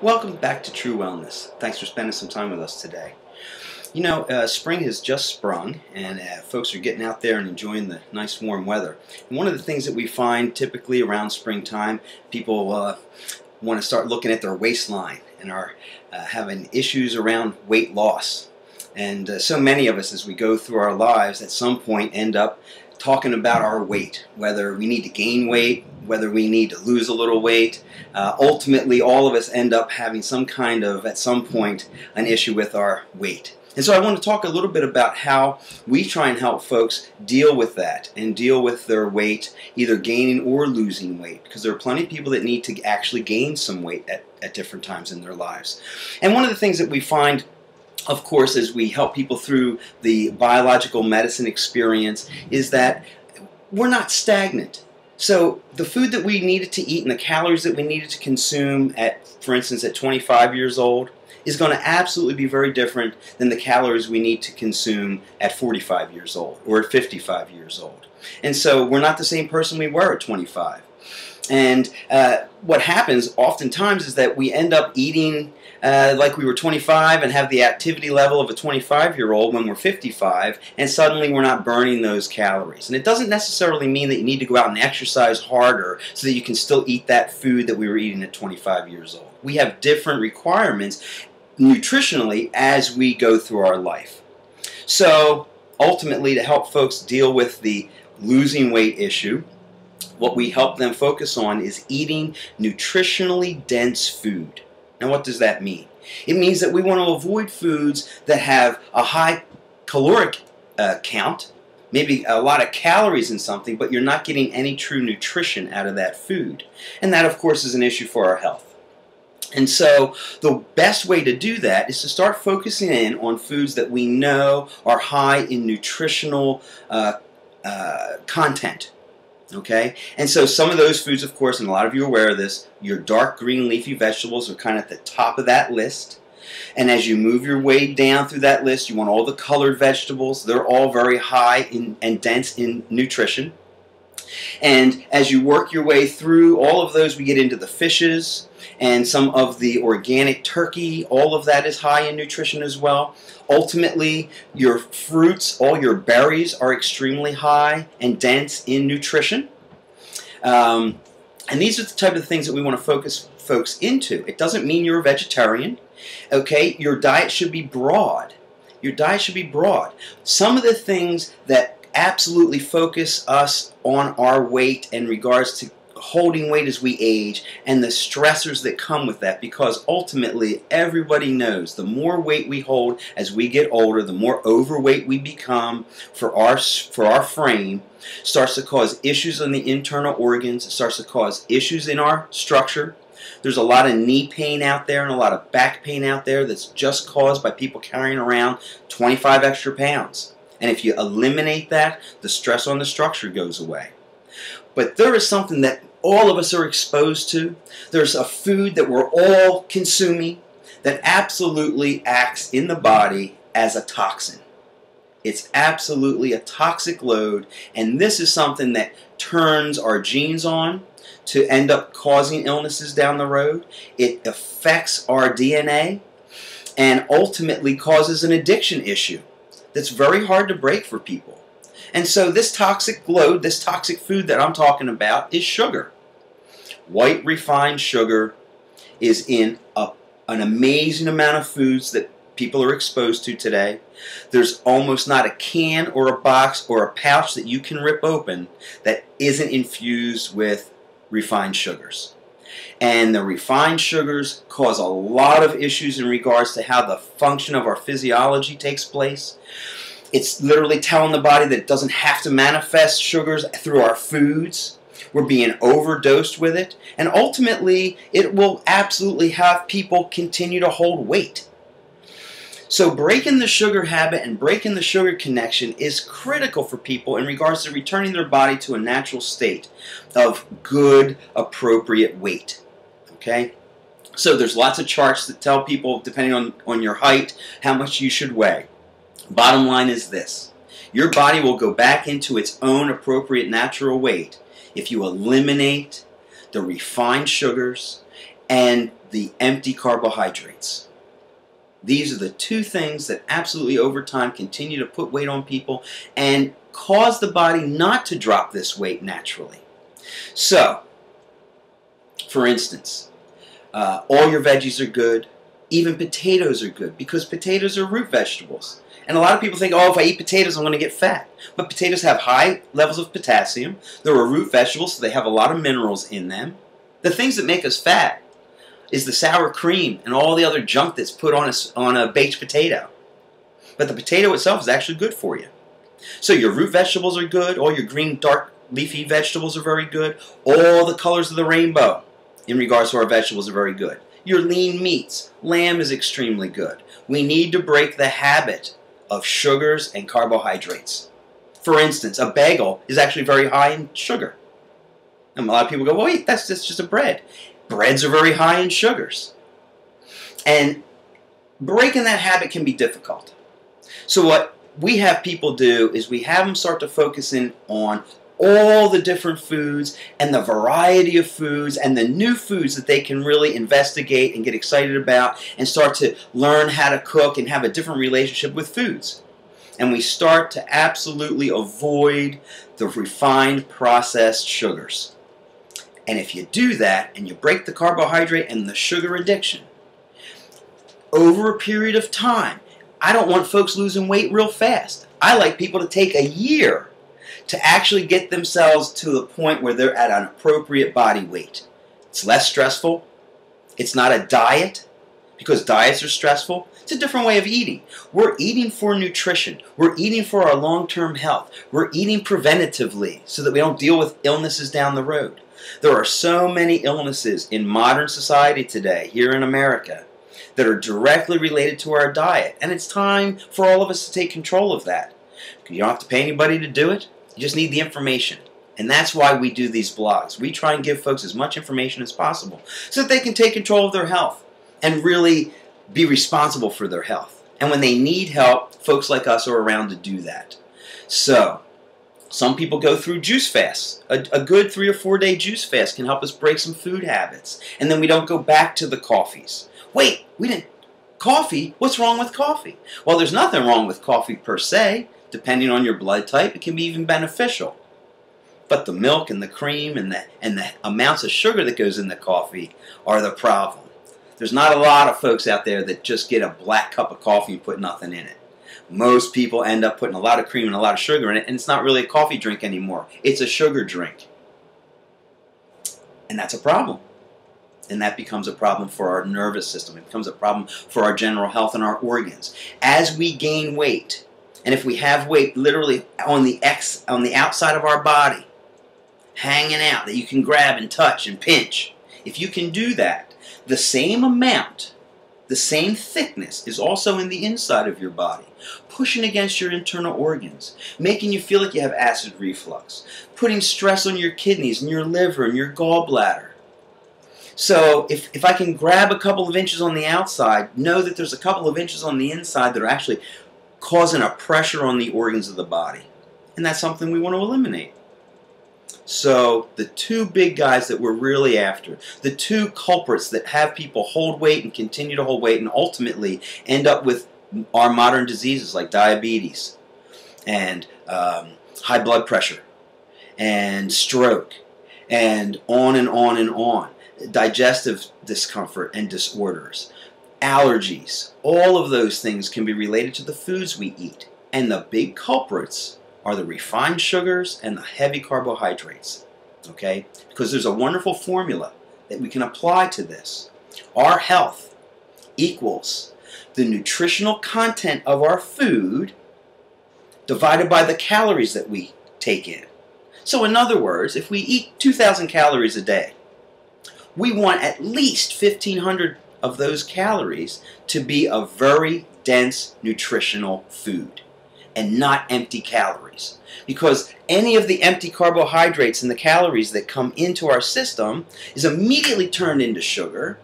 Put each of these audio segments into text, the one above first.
Welcome back to True Wellness. Thanks for spending some time with us today. You know, spring has just sprung, and folks are getting out there and enjoying the nice warm weather. And one of the things that we find typically around springtime, people want to start looking at their waistline and are having issues around weight loss. And so many of us, as we go through our lives, at some point end up talking about our weight, whether we need to gain weight, whether we need to lose a little weight. Ultimately, all of us end up having some kind of, at some point, an issue with our weight. And so I want to talk a little bit about how we try and help folks deal with that and deal with their weight, either gaining or losing weight, because there are plenty of people that need to actually gain some weight at different times in their lives. And one of the things that we find, of course, as we help people through the biological medicine experience, is that we're not stagnant. So the food that we needed to eat and the calories that we needed to consume at, for instance, at 25 years old is going to absolutely be very different than the calories we need to consume at 45 years old or at 55 years old. And so we're not the same person we were at 25. And what happens oftentimes is that we end up eating like we were 25 and have the activity level of a 25-year-old when we're 55, and suddenly we're not burning those calories. And it doesn't necessarily mean that you need to go out and exercise harder so that you can still eat that food that we were eating at 25 years old. We have different requirements nutritionally as we go through our life. So ultimately, to help folks deal with the losing weight issue, what we help them focus on is eating nutritionally dense food. Now, what does that mean? It means that we want to avoid foods that have a high caloric count, maybe a lot of calories in something, but you're not getting any true nutrition out of that food. And that, of course, is an issue for our health. And so the best way to do that is to start focusing in on foods that we know are high in nutritional content. Okay? And so some of those foods, of course, and a lot of you are aware of this, your dark green leafy vegetables are kind of at the top of that list. And as you move your way down through that list, you want all the colored vegetables. They're all very high and dense in nutrition. And as you work your way through all of those, we get into the fishes and some of the organic turkey. All of that is high in nutrition as well. Ultimately, your fruits, all your berries are extremely high and dense in nutrition. And these are the type of things that we want to focus folks into. It doesn't mean you're a vegetarian. Okay, your diet should be broad. Your diet should be broad. Some of the things that absolutely focus us on our weight in regards to holding weight as we age and the stressors that come with that, because ultimately everybody knows the more weight we hold as we get older, the more overweight we become for our frame, starts to cause issues in the internal organs. It starts to cause issues in our structure. There's a lot of knee pain out there and a lot of back pain out there that's just caused by people carrying around 25 extra pounds. And if you eliminate that, the stress on the structure goes away. But there is something that all of us are exposed to. There's a food that we're all consuming that absolutely acts in the body as a toxin. It's absolutely a toxic load, and this is something that turns our genes on to end up causing illnesses down the road. It affects our DNA and ultimately causes an addiction issue that's very hard to break for people. And so this toxic load, this toxic food that I'm talking about, is sugar. White refined sugar is in an amazing amount of foods that people are exposed to today. There's almost not a can or a box or a pouch that you can rip open that isn't infused with refined sugars. And the refined sugars cause a lot of issues in regards to how the function of our physiology takes place. It's literally telling the body that it doesn't have to manifest sugars through our foods. We're being overdosed with it. And ultimately, it will absolutely have people continue to hold weight. So breaking the sugar habit and breaking the sugar connection is critical for people in regards to returning their body to a natural state of good, appropriate weight. Okay? So there's lots of charts that tell people, depending on your height, how much you should weigh. Bottom line is this: your body will go back into its own appropriate natural weight if you eliminate the refined sugars and the empty carbohydrates. These are the two things that absolutely over time continue to put weight on people and cause the body not to drop this weight naturally. So, for instance, all your veggies are good. Even potatoes are good because potatoes are root vegetables. And a lot of people think, oh, if I eat potatoes, I'm going to get fat. But potatoes have high levels of potassium. They're a root vegetable, so they have a lot of minerals in them. The things that make us fat is the sour cream and all the other junk that's put on a baked potato. But the potato itself is actually good for you. So your root vegetables are good. All your green, dark, leafy vegetables are very good. All the colors of the rainbow in regards to our vegetables are very good. Your lean meats. Lamb is extremely good. We need to break the habit of sugars and carbohydrates. For instance, a bagel is actually very high in sugar. And a lot of people go, well, wait, that's just a bread. Breads are very high in sugars. And breaking that habit can be difficult. So what we have people do is we have them start to focus in on all the different foods and the variety of foods and the new foods that they can really investigate and get excited about and start to learn how to cook and have a different relationship with foods. And we start to absolutely avoid the refined processed sugars. And if you do that and you break the carbohydrate and the sugar addiction, over a period of time, I don't want folks losing weight real fast. I like people to take a year to actually get themselves to the point where they're at an appropriate body weight. It's less stressful. It's not a diet, because diets are stressful. It's a different way of eating. We're eating for nutrition. We're eating for our long-term health. We're eating preventatively so that we don't deal with illnesses down the road. There are so many illnesses in modern society today, here in America, that are directly related to our diet. And it's time for all of us to take control of that. You don't have to pay anybody to do it. You just need the information. And that's why we do these blogs. We try and give folks as much information as possible so that they can take control of their health and really be responsible for their health. And when they need help, folks like us are around to do that. So, some people go through juice fasts. A good 3 or 4 day juice fast can help us break some food habits. And then we don't go back to the coffees. Wait, we didn't... Coffee? What's wrong with coffee? Well, there's nothing wrong with coffee per se. Depending on your blood type, it can be even beneficial. But the milk and the cream and the amounts of sugar that goes in the coffee are the problem. There's not a lot of folks out there that just get a black cup of coffee and put nothing in it. Most people end up putting a lot of cream and a lot of sugar in it, and it's not really a coffee drink anymore. It's a sugar drink. And that's a problem. And that becomes a problem for our nervous system. It becomes a problem for our general health and our organs. As we gain weight, and if we have weight literally on the outside of our body, hanging out, that you can grab and touch and pinch, if you can do that, the same amount, the same thickness is also in the inside of your body, pushing against your internal organs, making you feel like you have acid reflux, putting stress on your kidneys and your liver and your gallbladder. So if I can grab a couple of inches on the outside, know that there's a couple of inches on the inside that are actually causing a pressure on the organs of the body. And that's something we want to eliminate. So the two big guys that we're really after, the two culprits that have people hold weight and continue to hold weight and ultimately end up with our modern diseases like diabetes and high blood pressure and stroke and on and on and on, digestive discomfort and disorders, allergies, all of those things can be related to the foods we eat. And the big culprits are the refined sugars and the heavy carbohydrates. Okay? Because there's a wonderful formula that we can apply to this. Our health equals the nutritional content of our food divided by the calories that we take in. So in other words, if we eat 2,000 calories a day, we want at least 1,500 of those calories to be a very dense nutritional food and not empty calories. Because any of the empty carbohydrates and the calories that come into our system is immediately turned into sugar,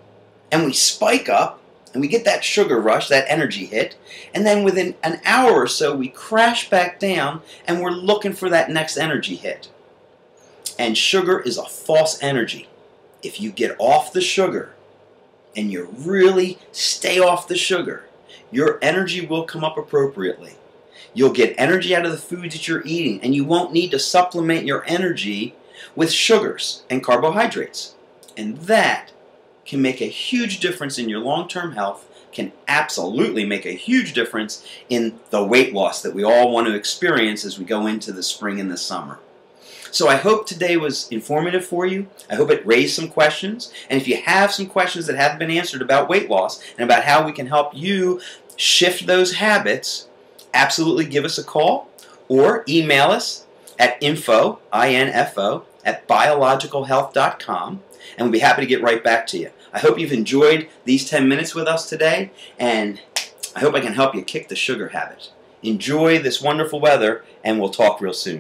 and we spike up and we get that sugar rush, that energy hit, and then within an hour or so we crash back down and we're looking for that next energy hit. And sugar is a false energy. If you get off the sugar, and you really stay off the sugar, your energy will come up appropriately. You'll get energy out of the foods that you're eating, and you won't need to supplement your energy with sugars and carbohydrates. And that can make a huge difference in your long-term health, can absolutely make a huge difference in the weight loss that we all want to experience as we go into the spring and the summer. So I hope today was informative for you. I hope it raised some questions. And if you have some questions that haven't been answered about weight loss and about how we can help you shift those habits, absolutely give us a call or email us at info, I-N-F-O, at biologicalhealth.com, and we'll be happy to get right back to you. I hope you've enjoyed these 10 minutes with us today, and I hope I can help you kick the sugar habit. Enjoy this wonderful weather, and we'll talk real soon.